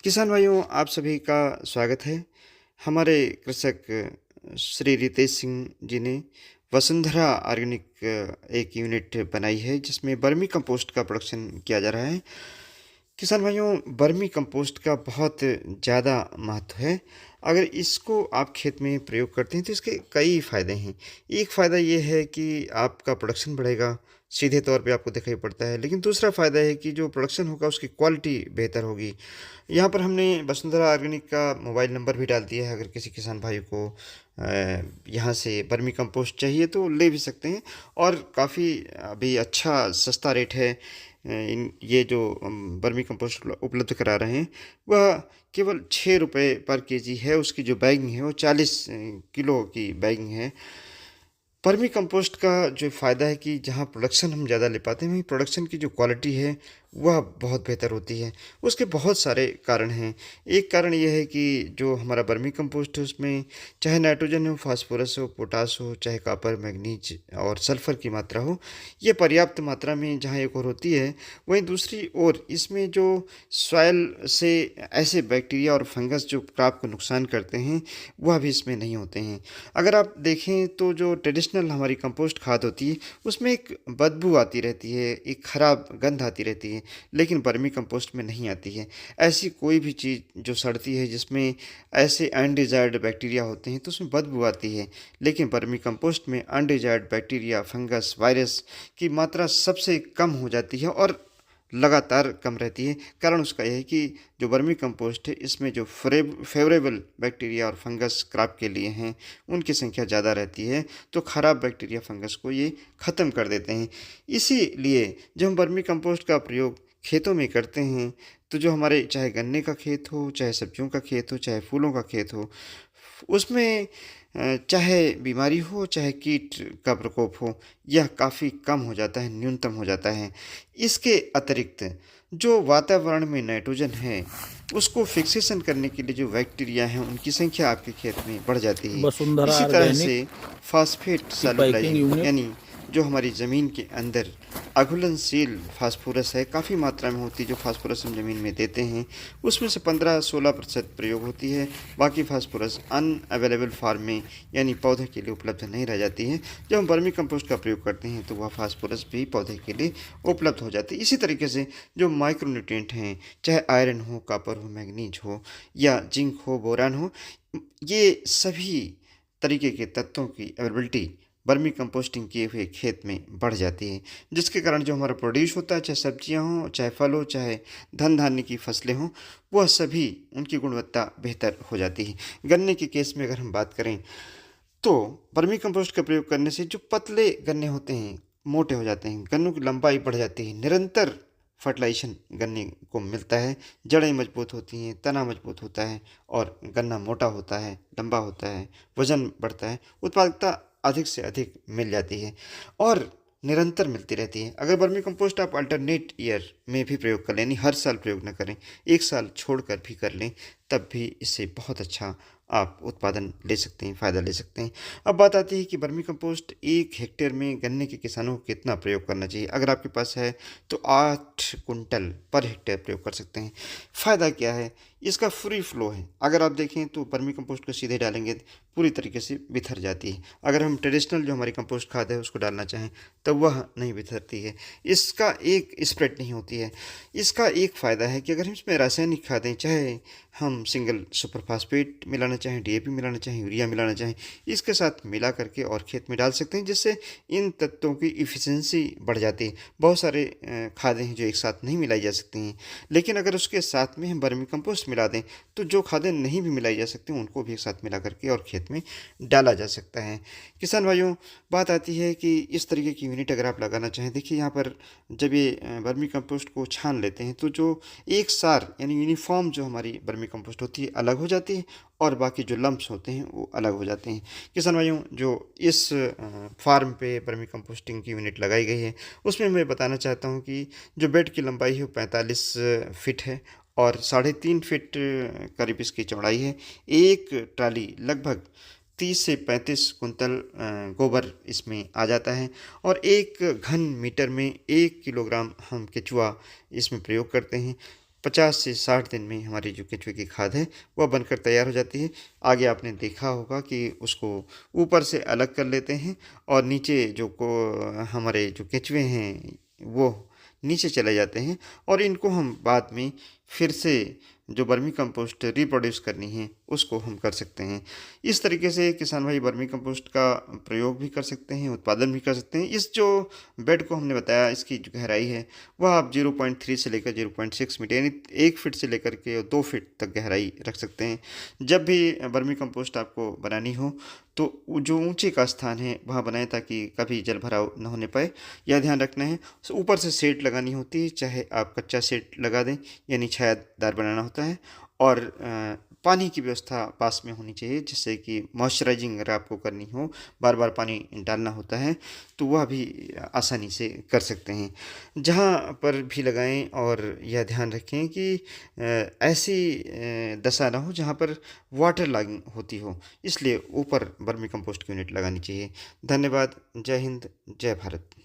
किसान भाइयों, आप सभी का स्वागत है। हमारे कृषक श्री रितेश सिंह जी ने वसुंधरा ऑर्गेनिक एक यूनिट बनाई है जिसमें वर्मी कंपोस्ट का प्रोडक्शन किया जा रहा है। किसान भाइयों, वर्मी कंपोस्ट का बहुत ज़्यादा महत्व है। अगर इसको आप खेत में प्रयोग करते हैं तो इसके कई फ़ायदे हैं। एक फ़ायदा ये है कि आपका प्रोडक्शन बढ़ेगा, सीधे तौर पे आपको दिखाई पड़ता है। लेकिन दूसरा फ़ायदा है कि जो प्रोडक्शन होगा उसकी क्वालिटी बेहतर होगी। यहाँ पर हमने वसुंधरा ऑर्गेनिक का मोबाइल नंबर भी डाल दिया है। अगर किसी किसान भाई को यहाँ से वर्मी कंपोस्ट चाहिए तो ले भी सकते हैं। और काफ़ी अभी अच्छा सस्ता रेट है। इन ये जो वर्मी कंपोस्ट उपलब्ध करा रहे हैं वह केवल 6 रुपये पर केजी है। उसकी जो बैगिंग है वो 40 किलो की बैगिंग है। वर्मी कंपोस्ट का जो फ़ायदा है कि जहाँ प्रोडक्शन हम ज़्यादा ले पाते हैं वहीं प्रोडक्शन की जो क्वालिटी है वह बहुत बेहतर होती है। उसके बहुत सारे कारण हैं। एक कारण ये है कि जो हमारा वर्मी कंपोस्ट है उसमें चाहे नाइट्रोजन हो, फास्फोरस हो, पोटास हो, चाहे कॉपर, मैग्नीज और सल्फर की मात्रा हो, ये पर्याप्त मात्रा में जहाँ एक और होती है, वहीं दूसरी ओर इसमें जो सॉइल से ऐसे बैक्टीरिया और फंगस जो क्रॉप को नुकसान करते हैं वह भी इसमें नहीं होते हैं। अगर आप देखें तो जो ट्रेडिशनल हमारी कंपोस्ट खाद होती है उसमें एक बदबू आती रहती है, एक खराब गंध आती रहती है, लेकिन वर्मी कंपोस्ट में नहीं आती है। ऐसी कोई भी चीज़ जो सड़ती है जिसमें ऐसे अनडिजायर्ड बैक्टीरिया होते हैं तो उसमें बदबू आती है, लेकिन वर्मी कंपोस्ट में अनडिजायर्ड बैक्टीरिया, फंगस, वायरस की मात्रा सबसे कम हो जाती है और लगातार कम रहती है। कारण उसका यह है कि जो वर्मी कंपोस्ट है इसमें जो फेवरेबल बैक्टीरिया और फंगस क्रॉप के लिए हैं उनकी संख्या ज़्यादा रहती है, तो ख़राब बैक्टीरिया फंगस को ये ख़त्म कर देते हैं। इसीलिए जब हम वर्मी कंपोस्ट का प्रयोग खेतों में करते हैं तो जो हमारे चाहे गन्ने का खेत हो, चाहे सब्जियों का खेत हो, चाहे फूलों का खेत हो, उसमें चाहे बीमारी हो, चाहे कीट का प्रकोप हो, यह काफ़ी कम हो जाता है, न्यूनतम हो जाता है। इसके अतिरिक्त जो वातावरण में नाइट्रोजन है उसको फिक्सेशन करने के लिए जो बैक्टीरिया हैं उनकी संख्या आपके खेत में बढ़ जाती है। वसुंधरा इसी तरह ऑर्गेनिक से फास्फेट की पैकिंग सॉल्युलाइजिंग यूनिट। यानी जो हमारी ज़मीन के अंदर अघुलनशील फास्फोरस है, काफ़ी मात्रा में होती है जो फास्फोरस हम ज़मीन में देते हैं, उसमें से 15-16% प्रयोग होती है। बाकी फास्फोरस अनअवेलेबल फार्म में यानी पौधे के लिए उपलब्ध नहीं रह जाती है। जब हम वर्मी कंपोस्ट का प्रयोग करते हैं तो वह फास्फोरस भी पौधे के लिए उपलब्ध हो जाती है। इसी तरीके से जो माइक्रोन्यूट्रिएंट हैं, चाहे आयरन हो, कॉपर हो, मैग्नीज हो या जिंक हो, बोरान हो, ये सभी तरीके के तत्वों की अवेलेबिलिटी वर्मी कंपोस्टिंग किए हुए खेत में बढ़ जाती है, जिसके कारण जो हमारा प्रोड्यूस होता है, चाहे सब्जियां हों, चाहे फल हो, चाहे धन धान्य की फसलें हों, वह सभी उनकी गुणवत्ता बेहतर हो जाती है। गन्ने के केस में अगर हम बात करें तो वर्मी कंपोस्ट का प्रयोग करने से जो पतले गन्ने होते हैं मोटे हो जाते हैं, गन्नों की लंबाई बढ़ जाती है, निरंतर फर्टिलाइजेशन गन्ने को मिलता है, जड़ें मजबूत होती हैं, तना मजबूत होता है और गन्ना मोटा होता है, लंबा होता है, वजन बढ़ता है, उत्पादकता अधिक से अधिक मिल जाती है और निरंतर मिलती रहती है। अगर वर्मी कंपोस्ट आप अल्टरनेट ईयर में भी प्रयोग कर लें, यानी हर साल प्रयोग न करें, एक साल छोड़कर भी कर लें, तब भी इससे बहुत अच्छा आप उत्पादन ले सकते हैं, फ़ायदा ले सकते हैं। अब बात आती है कि वर्मी कंपोस्ट 1 हेक्टेयर में गन्ने के किसानों को कितना प्रयोग करना चाहिए। अगर आपके पास है तो 8 कुंटल पर हेक्टेयर प्रयोग कर सकते हैं। फ़ायदा क्या है? इसका फ्री फ्लो है। अगर आप देखें तो वर्मी कंपोस्ट को सीधे डालेंगे पूरी तरीके से बिखर जाती है। अगर हम ट्रेडिशनल जो हमारी कंपोस्ट खाद है उसको डालना चाहें तो वह नहीं बिखरती है। इसका एक स्प्रेड नहीं होती है। इसका एक फ़ायदा है कि अगर हम इसमें रासायनिक खादें, चाहे हम सिंगल सुपर फास्फेट मिलाना चाहें, डीएपी मिलाना चाहें, यूरिया मिलाना चाहें, इसके साथ मिला करके और खेत में डाल सकते हैं, जिससे इन तत्वों की इफ़िशियंसी बढ़ जाती है। बहुत सारे खादें हैं जो एक साथ नहीं मिलाई जा सकती हैं, लेकिन अगर उसके साथ में हम वर्मी कंपोस्ट मिला दें तो जो खादें नहीं भी मिलाई जा सकती उनको भी एक साथ मिला करके और खेत में डाला जा सकता है। किसान भाइयों, बात आती है कि इस तरीके की यूनिट अगर आप लगाना चाहें, देखिए यहाँ पर जब ये वर्मी कंपोस्ट को छान लेते हैं तो जो एक सार यानी यूनिफॉर्म जो हमारी वर्मी कंपोस्ट होती है अलग हो जाती है और बाकी जो लम्प्स होते हैं वो अलग हो जाते हैं। किसान भाइयों, जो इस फार्म पे वर्मी कंपोस्टिंग की यूनिट लगाई गई है उसमें मैं बताना चाहता हूँ कि जो बेड की लंबाई है वो 45 फीट है और 3.5 फीट करीब इसकी चौड़ाई है। एक ट्राली लगभग 30 से 35 कुंतल गोबर इसमें आ जाता है और 1 घन मीटर में 1 किलोग्राम हम केचुआ इसमें प्रयोग करते हैं। 50 से 60 दिन में हमारी जो केंचुए की खाद है वह बनकर तैयार हो जाती है। आगे आपने देखा होगा कि उसको ऊपर से अलग कर लेते हैं और नीचे जो को हमारे जो केंचुए हैं वो नीचे चले जाते हैं और इनको हम बाद में फिर से जो वर्मी कंपोस्ट रिप्रोड्यूस करनी है उसको हम कर सकते हैं। इस तरीके से किसान भाई वर्मी कंपोस्ट का प्रयोग भी कर सकते हैं, उत्पादन भी कर सकते हैं। इस जो बेड को हमने बताया इसकी जो गहराई है वह आप 0.3 से लेकर 0.6 मीटर यानी 1 फीट से लेकर के 2 फीट तक गहराई रख सकते हैं। जब भी वर्मी कंपोस्ट आपको बनानी हो तो जो ऊंचे का स्थान है वहाँ बनाएं ताकि कभी जल भराव न होने पाए। यह ध्यान रखना है। ऊपर से शेड लगानी होती है, चाहे आप कच्चा शेड लगा दें यानी छायादार बनाना होता है। और पानी की व्यवस्था पास में होनी चाहिए जिससे कि मॉइस्चराइजिंग अगर आपको करनी हो, बार बार पानी डालना होता है तो वह भी आसानी से कर सकते हैं। जहाँ पर भी लगाएं और यह ध्यान रखें कि ऐसी दशा ना हो जहाँ पर वाटर लॉगिंग होती हो, इसलिए ऊपर वर्मी कंपोस्ट की यूनिट लगानी चाहिए। धन्यवाद। जय हिंद, जय भारत।